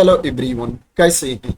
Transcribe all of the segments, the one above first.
Hello everyone, कैसे हैं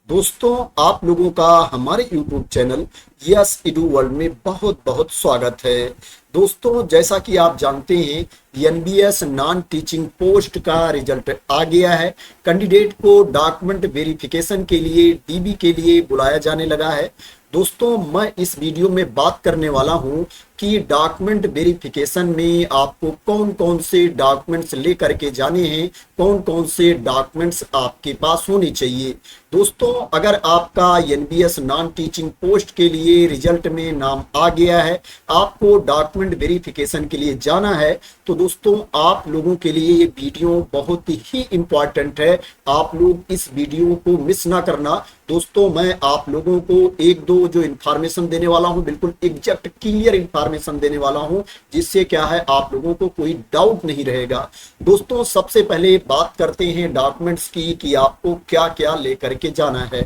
दोस्तों। आप लोगों का हमारे YouTube channel yes edu world में बहुत बहुत स्वागत है। दोस्तों, जैसा कि आप जानते हैं एनबीएस नॉन टीचिंग पोस्ट का रिजल्ट आ गया है। कैंडिडेट को डॉक्यूमेंट वेरिफिकेशन के लिए डीबी के लिए बुलाया जाने लगा है। दोस्तों, मैं इस वीडियो में बात करने वाला हूं कि डॉक्यूमेंट वेरिफिकेशन में आपको कौन कौन से डॉक्यूमेंट्स लेकर के जाने हैं, कौन कौन से डॉक्यूमेंट्स आपके पास होने चाहिए। दोस्तों, अगर आपका एनबीएस नॉन टीचिंग पोस्ट के लिए रिजल्ट में नाम आ गया है, आपको डॉक्यूमेंट वेरिफिकेशन के लिए जाना है, तो दोस्तों आप लोगों के लिए ये वीडियो बहुत ही इंपॉर्टेंट है। आप लोग इस वीडियो को मिस ना करना। दोस्तों, मैं आप लोगों को एक दो जो इंफॉर्मेशन देने वाला हूं, बिल्कुल एग्जैक्ट क्लियर इंफॉर्मेशन देने वाला हूं, जिससे क्या है आप लोगों को कोई डाउट नहीं रहेगा। दोस्तों, सबसे पहले बात करते हैं डॉक्यूमेंट्स की कि आपको क्या क्या लेकर के जाना है।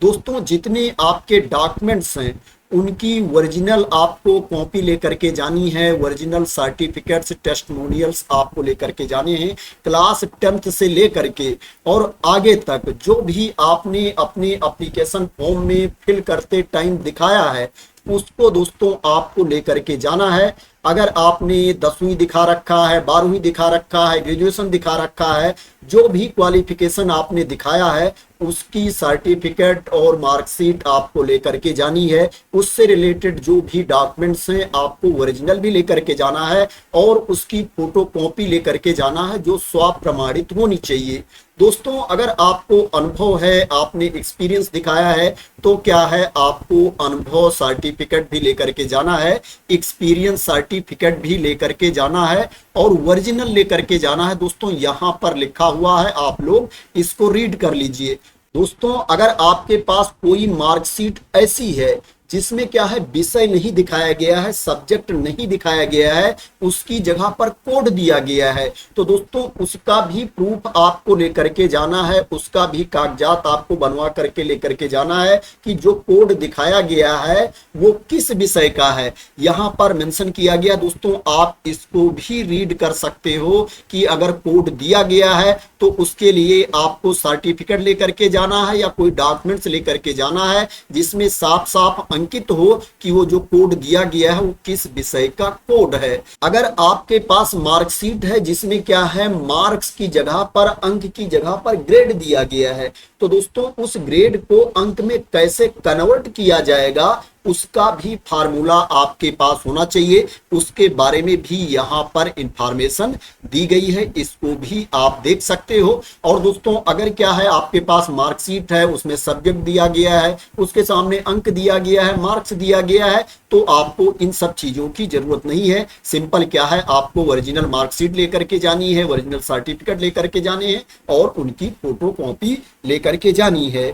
दोस्तों, जितने आपके डॉक्यूमेंट्स हैं उनकी ओरिजिनल आपको कॉपी लेकर के जानी है। ओरिजिनल सर्टिफिकेट्स, टेस्टिमोनियल्स आपको लेकर के जाने हैं। क्लास 10th से लेकर के और आगे तक जो भी आपने अपने एप्लीकेशन फॉर्म में फिल करते टाइम दिखाया है, उसको दोस्तों आपको लेकर के जाना है। अगर आपने 10वीं दिखा रखा है, 12वीं दिखा रखा है, ग्रेजुएशन दिखा रखा है, जो भी क्वालिफिकेशन आपने दिखाया है उसकी सर्टिफिकेट और मार्कशीट आपको लेकर के जानी है। उससे रिलेटेड जो भी डॉक्यूमेंट्स हैं आपको ओरिजिनल भी लेकर के जाना है और उसकी फोटो कॉपी लेकर के जाना है, जो स्व प्रमाणित होनी चाहिए। दोस्तों, अगर आपको अनुभव है, आपने एक्सपीरियंस दिखाया है, तो क्या है आपको अनुभव सर्टिफिकेट भी लेकर के जाना है, एक्सपीरियंस सर्टिफिकेट भी लेकर के जाना है और ओरिजिनल लेकर के जाना है। दोस्तों, यहां पर लिखा हुआ है, आप लोग इसको रीड कर लीजिए। दोस्तों, अगर आपके पास कोई मार्कशीट ऐसी है जिसमें क्या है विषय नहीं दिखाया गया है, सब्जेक्ट नहीं दिखाया गया है, उसकी जगह पर कोड दिया गया है, तो दोस्तों उसका भी प्रूफ आपको लेकर के जाना है। उसका भी कागजात आपको बनवा करके लेकर के जाना है कि जो कोड दिखाया गया है वो किस विषय का है। यहां पर मेंशन किया गया। दोस्तों, आप इसको भी रीड कर सकते हो कि अगर कोड दिया गया है तो उसके लिए आपको सर्टिफिकेट लेकर के जाना है या कोई डॉक्यूमेंट्स लेकर के जाना है जिसमें साफ साफ अंकित हो कि वो जो कोड दिया गया है वो किस विषय का कोड है। अगर आपके पास मार्कशीट है जिसमें क्या है मार्क्स की जगह पर, अंक की जगह पर ग्रेड दिया गया है, तो दोस्तों उस ग्रेड को अंक में कैसे कन्वर्ट किया जाएगा उसका भी फार्मूला आपके पास होना चाहिए। उसके बारे में भी यहाँ पर इंफॉर्मेशन दी गई है, इसको भी आप देख सकते हो। और दोस्तों, अगर क्या है आपके पास मार्कशीट है, उसमें सब्जेक्ट दिया गया है, उसके सामने अंक दिया गया है, मार्क्स दिया गया है, तो आपको इन सब चीजों की जरूरत नहीं है। सिंपल क्या है, आपको ओरिजिनल मार्कशीट लेकर के जानी है, ओरिजिनल सर्टिफिकेट लेकर के जाने हैं और उनकी फोटो कॉपी लेकर के जानी है।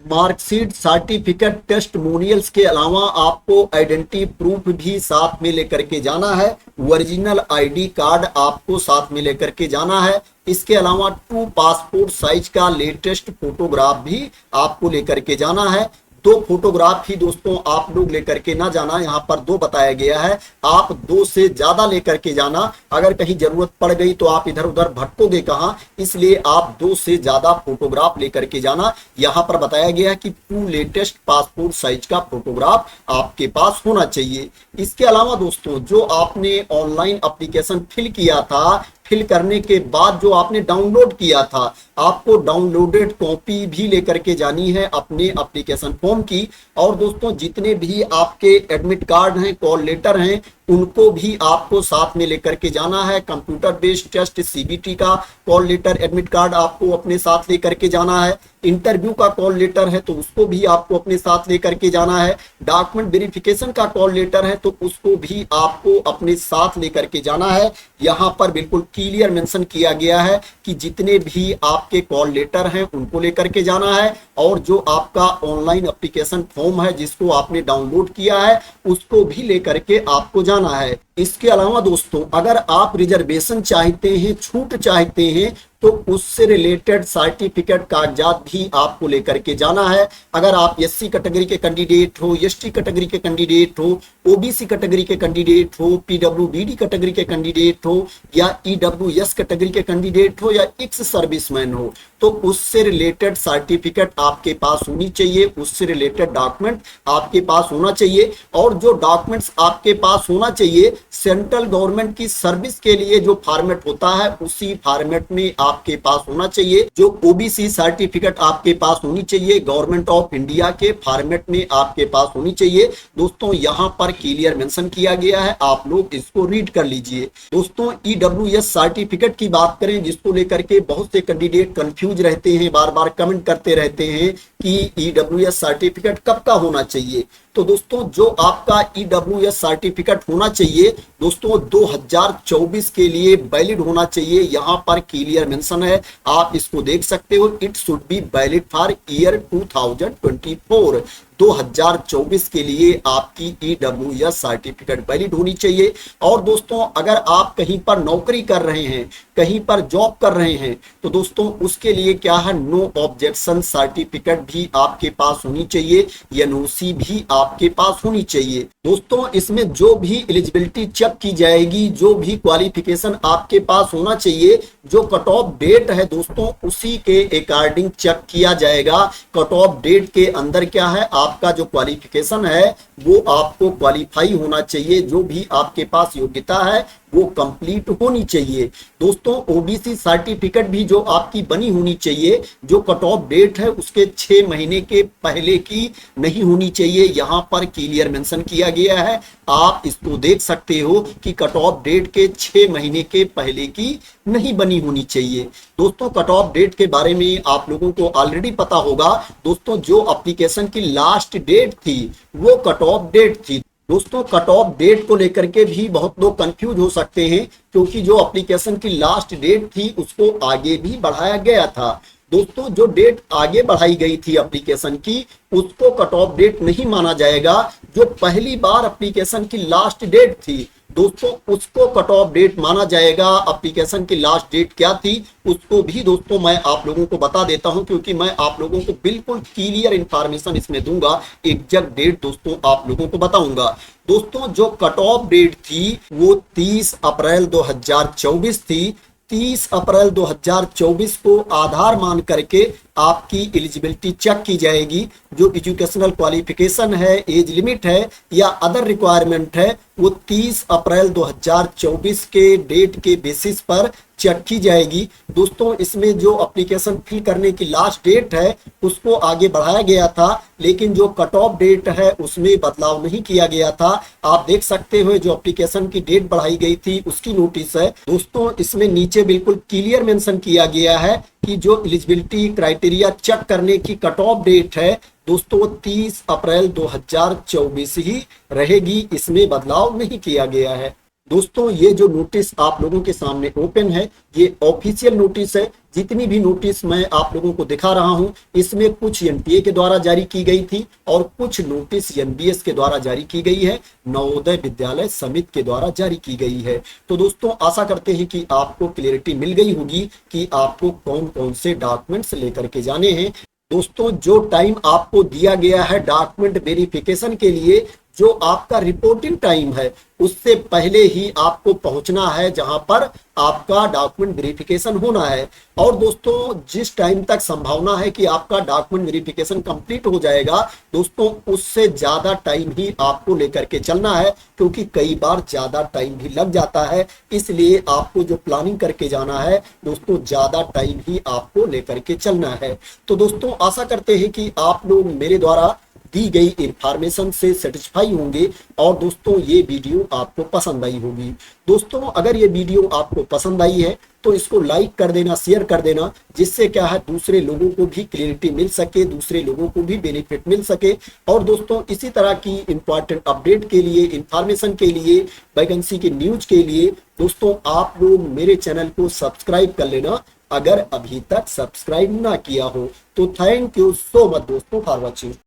मार्कशीट, सर्टिफिकेट, टेस्टिमोनियल्स के अलावा आपको आइडेंटिटी प्रूफ भी साथ में लेकर के जाना है। ओरिजिनल आईडी कार्ड आपको साथ में लेकर के जाना है। इसके अलावा 2 पासपोर्ट साइज का लेटेस्ट फोटोग्राफ भी आपको लेकर के जाना है। 2 फोटोग्राफ ही दोस्तों आप लोग लेकर के ना जाना, यहाँ पर 2 बताया गया है, आप 2 से ज्यादा लेकर के जाना। अगर कहीं जरूरत पड़ गई तो आप इधर उधर भटकोगे कहाँ, इसलिए आप 2 से ज्यादा फोटोग्राफ लेकर के जाना। यहाँ पर बताया गया है कि 2 लेटेस्ट पासपोर्ट साइज का फोटोग्राफ आपके पास होना चाहिए। इसके अलावा दोस्तों, जो आपने ऑनलाइन एप्लीकेशन फिल किया था, फिल करने के बाद जो आपने डाउनलोड किया था, आपको डाउनलोडेड कॉपी भी लेकर के जानी है अपने एप्लीकेशन फॉर्म की। और दोस्तों, जितने भी आपके एडमिट कार्ड हैं, कॉल लेटर हैं, उनको भी आपको साथ में लेकर के जाना है। कंप्यूटर बेस्ड टेस्ट सीबीटी का कॉल लेटर, एडमिट कार्ड आपको अपने साथ लेकर के जाना है। इंटरव्यू का कॉल लेटर है तो उसको भी आपको अपने साथ लेकर के जाना है। डॉक्यूमेंट वेरिफिकेशन का कॉल लेटर है तो उसको भी आपको अपने साथ लेकर के जाना है। यहाँ पर बिल्कुल क्लियर मेंशन किया गया है कि जितने भी आपके कॉल लेटर हैं उनको लेकर के जाना है और जो आपका ऑनलाइन एप्लीकेशन फॉर्म है जिसको आपने डाउनलोड किया है उसको भी लेकर के आपको जाना है। इसके अलावा दोस्तों, अगर आप रिजर्वेशन चाहते हैं, छूट चाहते हैं, तो उससे रिलेटेड सर्टिफिकेट कागजात भी आपको लेकर के जाना है। अगर आप एससी कैटेगरी के कैंडिडेट हो, एसटी कैटेगरी के कैंडिडेट हो, ओबीसी कैटेगरी के कैंडिडेट हो, पीडब्ल्यूबीडी कैटेगरी के कैंडिडेट हो या ईडब्ल्यूएस कैटेगरी के कैंडिडेट हो या एक्स सर्विसमैन हो, तो उससे रिलेटेड सर्टिफिकेट आपके पास होनी चाहिए, उससे रिलेटेड डॉक्यूमेंट आपके पास होना चाहिए। और जो डॉक्यूमेंट्स आपके पास होना चाहिए, सेंट्रल गवर्नमेंट की सर्विस के लिए जो फॉर्मेट होता है उसी फॉर्मेट में आपके पास होना चाहिए। जो ओबीसी सर्टिफिकेट आपके पास होनी चाहिए, गवर्नमेंट ऑफ इंडिया के फॉर्मेट में आपके पास होनी चाहिए। दोस्तों यहां पर क्लियर मेंशन किया गया है, आप लोग इसको रीड कर लीजिए। दोस्तों ईडब्ल्यूएस सर्टिफिकेट की बात करें, जिसको लेकर के बहुत से कैंडिडेट कंफ्यूज रहते हैं, बार बार कमेंट करते रहते हैं कि ईडब्ल्यूएस सर्टिफिकेट कब का होना चाहिए। तो दोस्तों जो आपका ईडब्ल्यूएस सर्टिफिकेट होना चाहिए दोस्तों 2024 के लिए वैलिड होना चाहिए। यहां पर क्लियर मेंशन है, आप इसको देख सकते हो। It should be valid for year 2024। 2024 के लिए आपकी ईडब्ल्यूएस सर्टिफिकेट वैलिड होनी चाहिए। और दोस्तों अगर आप कहीं पर नौकरी कर रहे हैं, कहीं पर जॉब कर रहे हैं, तो दोस्तों उसके लिए क्या है, नो ऑब्जेक्शन सर्टिफिकेट भी आपके पास होनी चाहिए, एनओसी भी आपके पास होनी चाहिए। दोस्तों इसमें जो भी एलिजिबिलिटी चेक की जाएगी, जो भी क्वालिफिकेशन आपके पास होना चाहिए, जो कट ऑफ डेट है दोस्तों उसी के अकॉर्डिंग चेक किया जाएगा। कट ऑफ डेट के अंदर क्या है, आपका जो क्वालिफिकेशन है वो आपको क्वालिफाई होना चाहिए, जो भी आपके पास योग्यता है वो कंप्लीट होनी चाहिए। दोस्तों ओबीसी सर्टिफिकेट भी जो आपकी बनी होनी चाहिए, जो कट ऑफ डेट है उसके 6 महीने के पहले की नहीं होनी चाहिए। यहां पर क्लियर मेंशन किया गया है, आप इसको देख सकते हो कि कट ऑफ डेट के 6 महीने के पहले की नहीं बनी होनी चाहिए। दोस्तों कट ऑफ डेट के बारे में आप लोगों को ऑलरेडी पता होगा। दोस्तों जो एप्लीकेशन की लास्ट डेट थी वो कट ऑफ डेट थी। दोस्तों कट ऑफ डेट को लेकर के भी बहुत लोग कंफ्यूज हो सकते हैं, क्योंकि जो एप्लीकेशन की लास्ट डेट थी उसको आगे भी बढ़ाया गया था। दोस्तों जो डेट आगे बढ़ाई गई थी एप्लीकेशन की, उसको कट ऑफ डेट नहीं माना जाएगा। जो पहली बार एप्लीकेशन की लास्ट डेट थी दोस्तों उसको कट ऑफ डेट माना जाएगा। एप्लीकेशन की लास्ट डेट क्या थी उसको भी दोस्तों मैं आप लोगों को बता देता हूं, क्योंकि मैं आप लोगों को बिल्कुल क्लियर इंफॉर्मेशन इसमें दूंगा, एग्जैक्ट डेट दोस्तों आप लोगों को बताऊंगा। दोस्तों जो कट ऑफ डेट थी वो 30 अप्रैल 2024 थी। 30 अप्रैल 2024 को आधार मान करके आपकी एलिजिबिलिटी चेक की जाएगी। जो एजुकेशनल क्वालिफिकेशन है, एज लिमिट है या अदर रिक्वायरमेंट है, वो 30 अप्रैल 2024 के डेट के बेसिस पर चेक की जाएगी। दोस्तों इसमें जो एप्लीकेशन फिल करने की लास्ट डेट है उसको आगे बढ़ाया गया था, लेकिन जो कट ऑफ डेट है उसमें बदलाव नहीं किया गया था। आप देख सकते हो जो एप्लीकेशन की डेट बढ़ाई गई थी उसकी नोटिस है। दोस्तों इसमें नीचे बिल्कुल क्लियर मेंशन किया गया है कि जो एलिजिबिलिटी क्राइटेरिया चेक करने की कट ऑफ डेट है दोस्तों 30 अप्रैल 2024 ही रहेगी, इसमें बदलाव नहीं किया गया है। दोस्तों ये जो नोटिस आप लोगों के सामने ओपन है ये ऑफिशियल नोटिस है। जितनी भी नोटिस मैं आप लोगों को दिखा रहा हूं इसमें कुछ एनटीए के द्वारा जारी की गई थी और कुछ नोटिस एनबीएस के द्वारा जारी की गई है, नवोदय विद्यालय समिति के द्वारा जारी की गई है। तो दोस्तों आशा करते हैं कि आपको क्लियरिटी मिल गई होगी कि आपको कौन कौन से डॉक्यूमेंट्स लेकर के जाने हैं। दोस्तों जो टाइम आपको दिया गया है डॉक्यूमेंट वेरिफिकेशन के लिए, जो आपका रिपोर्टिंग टाइम है उससे पहले ही आपको पहुंचना है जहां पर आपका डॉक्यूमेंट वेरिफिकेशन होना है। और दोस्तों जिस टाइम तक संभावना है कि आपका डॉक्यूमेंट वेरिफिकेशन कंप्लीट हो जाएगा दोस्तों उससे ज्यादा टाइम ही आपको लेकर के चलना है, क्योंकि कई बार ज्यादा टाइम भी लग जाता है। इसलिए आपको जो प्लानिंग करके जाना है दोस्तों ज्यादा टाइम ही आपको लेकर के चलना है। तो दोस्तों आशा करते हैं कि आप लोग मेरे द्वारा दी गई इंफॉर्मेशन से सेटिस्फाई होंगे और दोस्तों ये वीडियो आपको पसंद आई होगी। दोस्तों अगर ये वीडियो आपको पसंद आई है तो इसको लाइक कर देना, शेयर कर देना, जिससे क्या है दूसरे लोगों को भी क्लियरिटी मिल सके, दूसरे लोगों को भी बेनिफिट मिल सके। और दोस्तों इसी तरह की इंपॉर्टेंट अपडेट के लिए, इंफॉर्मेशन के लिए, वैकेंसी के न्यूज के लिए दोस्तों आप लोग मेरे चैनल को सब्सक्राइब कर लेना अगर अभी तक सब्सक्राइब ना किया हो। तो थैंक यू सो मच दोस्तों फॉर वॉचिंग।